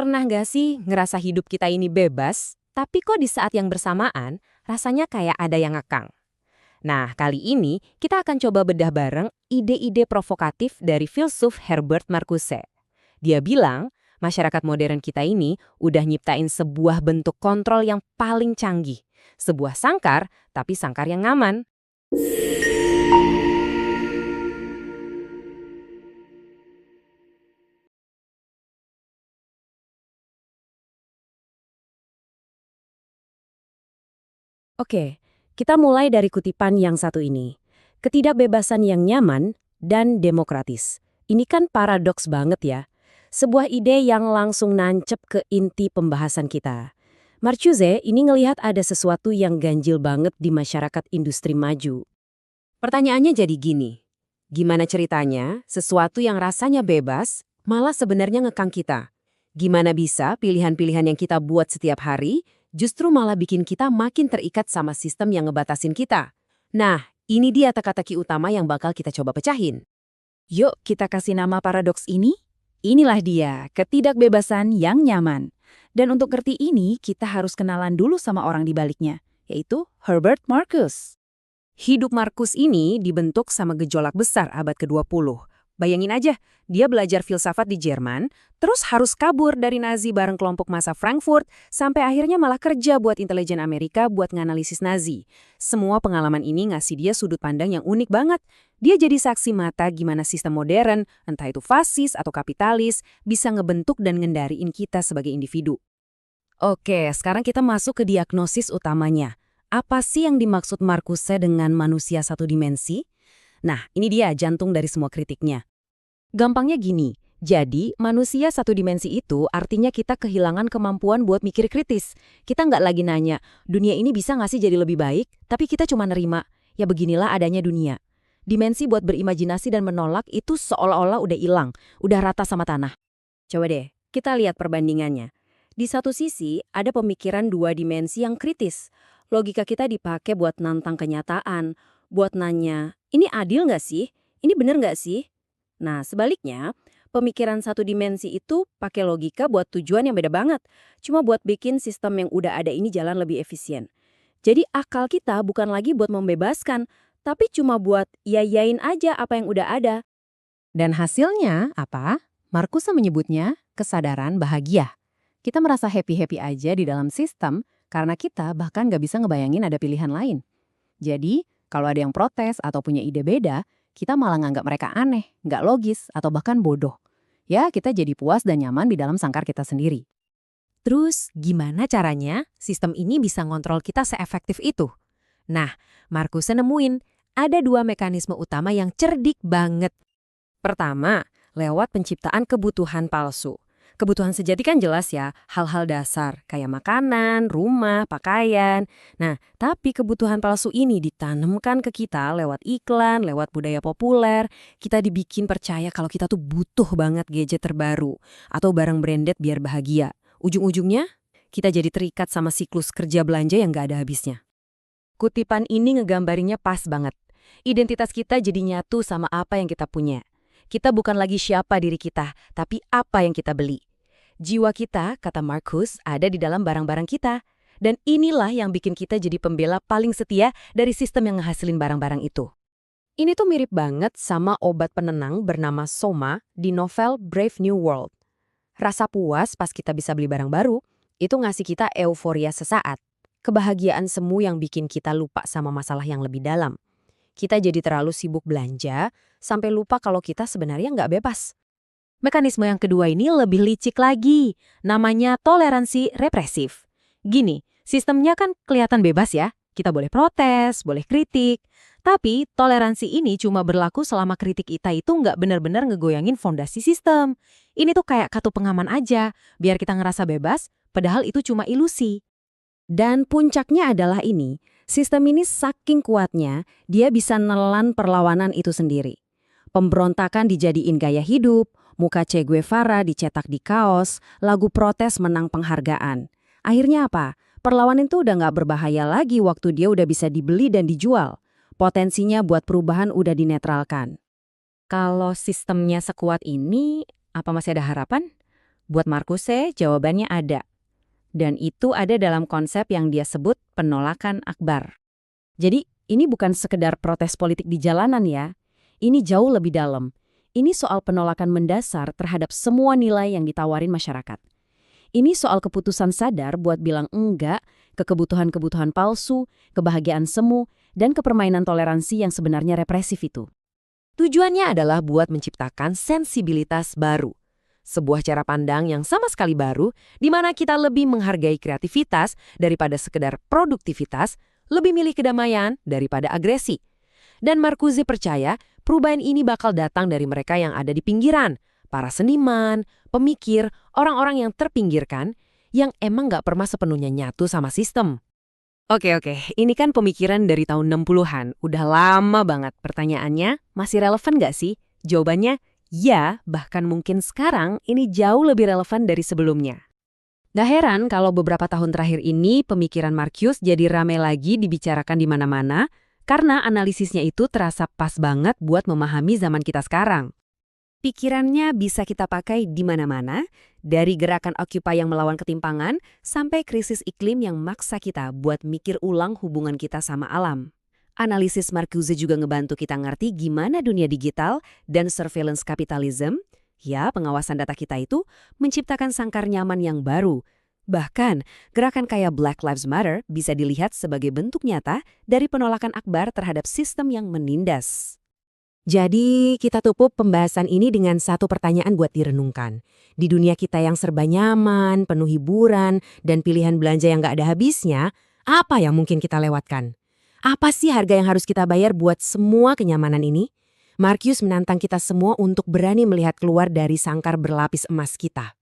Pernah nggak sih ngerasa hidup kita ini bebas, tapi kok di saat yang bersamaan rasanya kayak ada yang ngekang? Nah, kali ini kita akan coba bedah bareng ide-ide provokatif dari filsuf Herbert Marcuse. Dia bilang, masyarakat modern kita ini udah nyiptain sebuah bentuk kontrol yang paling canggih. Sebuah sangkar, tapi sangkar yang aman. Oke, kita mulai dari kutipan yang satu ini. Ketidakbebasan yang nyaman dan demokratis. Ini kan paradoks banget ya. Sebuah ide yang langsung nancep ke inti pembahasan kita. Marcuse ini ngelihat ada sesuatu yang ganjil banget di masyarakat industri maju. Pertanyaannya jadi gini, gimana ceritanya sesuatu yang rasanya bebas malah sebenarnya ngekang kita? Gimana bisa pilihan-pilihan yang kita buat setiap hari justru malah bikin kita makin terikat sama sistem yang ngebatasin kita? Nah, ini dia teka-teki utama yang bakal kita coba pecahin. Yuk kita kasih nama paradoks ini. Inilah dia, ketidakbebasan yang nyaman. Dan untuk ngerti ini, kita harus kenalan dulu sama orang di baliknya, yaitu Herbert Marcuse. Hidup Markus ini dibentuk sama gejolak besar abad ke-20. Bayangin aja, dia belajar filsafat di Jerman, terus harus kabur dari Nazi bareng kelompok massa Frankfurt, sampai akhirnya malah kerja buat intelijen Amerika buat nganalisis Nazi. Semua pengalaman ini ngasih dia sudut pandang yang unik banget. Dia jadi saksi mata gimana sistem modern, entah itu fasis atau kapitalis, bisa ngebentuk dan ngendariin kita sebagai individu. Oke, sekarang kita masuk ke diagnosis utamanya. Apa sih yang dimaksud Marcuse dengan manusia satu dimensi? Nah, ini dia jantung dari semua kritiknya. Gampangnya gini, jadi manusia satu dimensi itu artinya kita kehilangan kemampuan buat mikir kritis. Kita nggak lagi nanya, dunia ini bisa nggak sih jadi lebih baik? Tapi kita cuma nerima, ya beginilah adanya dunia. Dimensi buat berimajinasi dan menolak itu seolah-olah udah hilang, udah rata sama tanah. Coba deh, kita lihat perbandingannya. Di satu sisi, ada pemikiran dua dimensi yang kritis. Logika kita dipakai buat nantang kenyataan, buat nanya, ini adil nggak sih? Ini bener nggak sih? Nah, sebaliknya, pemikiran satu dimensi itu pakai logika buat tujuan yang beda banget. Cuma buat bikin sistem yang udah ada ini jalan lebih efisien. Jadi akal kita bukan lagi buat membebaskan, tapi cuma buat yayain aja apa yang udah ada. Dan hasilnya apa? Marcuse menyebutnya kesadaran bahagia. Kita merasa happy-happy aja di dalam sistem karena kita bahkan nggak bisa ngebayangin ada pilihan lain. Jadi, kalau ada yang protes atau punya ide beda, kita malah nganggap mereka aneh, nggak logis, atau bahkan bodoh. Ya, kita jadi puas dan nyaman di dalam sangkar kita sendiri. Terus, gimana caranya sistem ini bisa ngontrol kita seefektif itu? Nah, Marcuse nemuin ada dua mekanisme utama yang cerdik banget. Pertama, lewat penciptaan kebutuhan palsu. Kebutuhan sejati kan jelas ya, hal-hal dasar kayak makanan, rumah, pakaian. Nah, tapi kebutuhan palsu ini ditanamkan ke kita lewat iklan, lewat budaya populer. Kita dibikin percaya kalau kita tuh butuh banget gadget terbaru atau barang branded biar bahagia. Ujung-ujungnya, kita jadi terikat sama siklus kerja belanja yang gak ada habisnya. Kutipan ini ngegambarinya pas banget. Identitas kita jadi nyatu sama apa yang kita punya. Kita bukan lagi siapa diri kita, tapi apa yang kita beli. Jiwa kita, kata Marcuse, ada di dalam barang-barang kita. Dan inilah yang bikin kita jadi pembela paling setia dari sistem yang ngehasilin barang-barang itu. Ini tuh mirip banget sama obat penenang bernama Soma di novel Brave New World. Rasa puas pas kita bisa beli barang baru, itu ngasih kita euforia sesaat. Kebahagiaan semu yang bikin kita lupa sama masalah yang lebih dalam. Kita jadi terlalu sibuk belanja, sampai lupa kalau kita sebenarnya nggak bebas. Mekanisme yang kedua ini lebih licik lagi, namanya toleransi represif. Gini, sistemnya kan kelihatan bebas ya, kita boleh protes, boleh kritik. Tapi toleransi ini cuma berlaku selama kritik kita itu nggak benar-benar ngegoyangin fondasi sistem. Ini tuh kayak kartu pengaman aja, biar kita ngerasa bebas, padahal itu cuma ilusi. Dan puncaknya adalah ini, sistem ini saking kuatnya, dia bisa nelan perlawanan itu sendiri. Pemberontakan dijadiin gaya hidup, muka Che Guevara dicetak di kaos, lagu protes menang penghargaan. Akhirnya apa? Perlawanan itu udah nggak berbahaya lagi waktu dia udah bisa dibeli dan dijual. Potensinya buat perubahan udah dinetralkan. Kalau sistemnya sekuat ini, apa masih ada harapan? Buat Marcuse, jawabannya ada. Dan itu ada dalam konsep yang dia sebut penolakan akbar. Jadi, ini bukan sekedar protes politik di jalanan ya. Ini jauh lebih dalam. Ini soal penolakan mendasar terhadap semua nilai yang ditawarin masyarakat. Ini soal keputusan sadar buat bilang enggak ke kebutuhan-kebutuhan palsu, kebahagiaan semu, dan kepermainan toleransi yang sebenarnya represif itu. Tujuannya adalah buat menciptakan sensibilitas baru. Sebuah cara pandang yang sama sekali baru, di mana kita lebih menghargai kreativitas daripada sekedar produktivitas, lebih milih kedamaian daripada agresi. Dan Marcuse percaya perubahan ini bakal datang dari mereka yang ada di pinggiran, para seniman, pemikir, orang-orang yang terpinggirkan, yang emang nggak pernah sepenuhnya nyatu sama sistem. Oke, ini kan pemikiran dari tahun 60-an, udah lama banget. Pertanyaannya, masih relevan nggak sih? Jawabannya, ya, bahkan mungkin sekarang ini jauh lebih relevan dari sebelumnya. Gak heran kalau beberapa tahun terakhir ini pemikiran Marcuse jadi rame lagi dibicarakan di mana-mana, karena analisisnya itu terasa pas banget buat memahami zaman kita sekarang. Pikirannya bisa kita pakai di mana-mana, dari gerakan Occupy yang melawan ketimpangan, sampai krisis iklim yang maksa kita buat mikir ulang hubungan kita sama alam. Analisis Marcuse juga ngebantu kita ngerti gimana dunia digital dan surveillance capitalism, ya pengawasan data kita itu, menciptakan sangkar nyaman yang baru. Bahkan, gerakan kayak Black Lives Matter bisa dilihat sebagai bentuk nyata dari penolakan akbar terhadap sistem yang menindas. Jadi, kita tutup pembahasan ini dengan satu pertanyaan buat direnungkan. Di dunia kita yang serba nyaman, penuh hiburan, dan pilihan belanja yang gak ada habisnya, apa yang mungkin kita lewatkan? Apa sih harga yang harus kita bayar buat semua kenyamanan ini? Marcuse menantang kita semua untuk berani melihat keluar dari sangkar berlapis emas kita.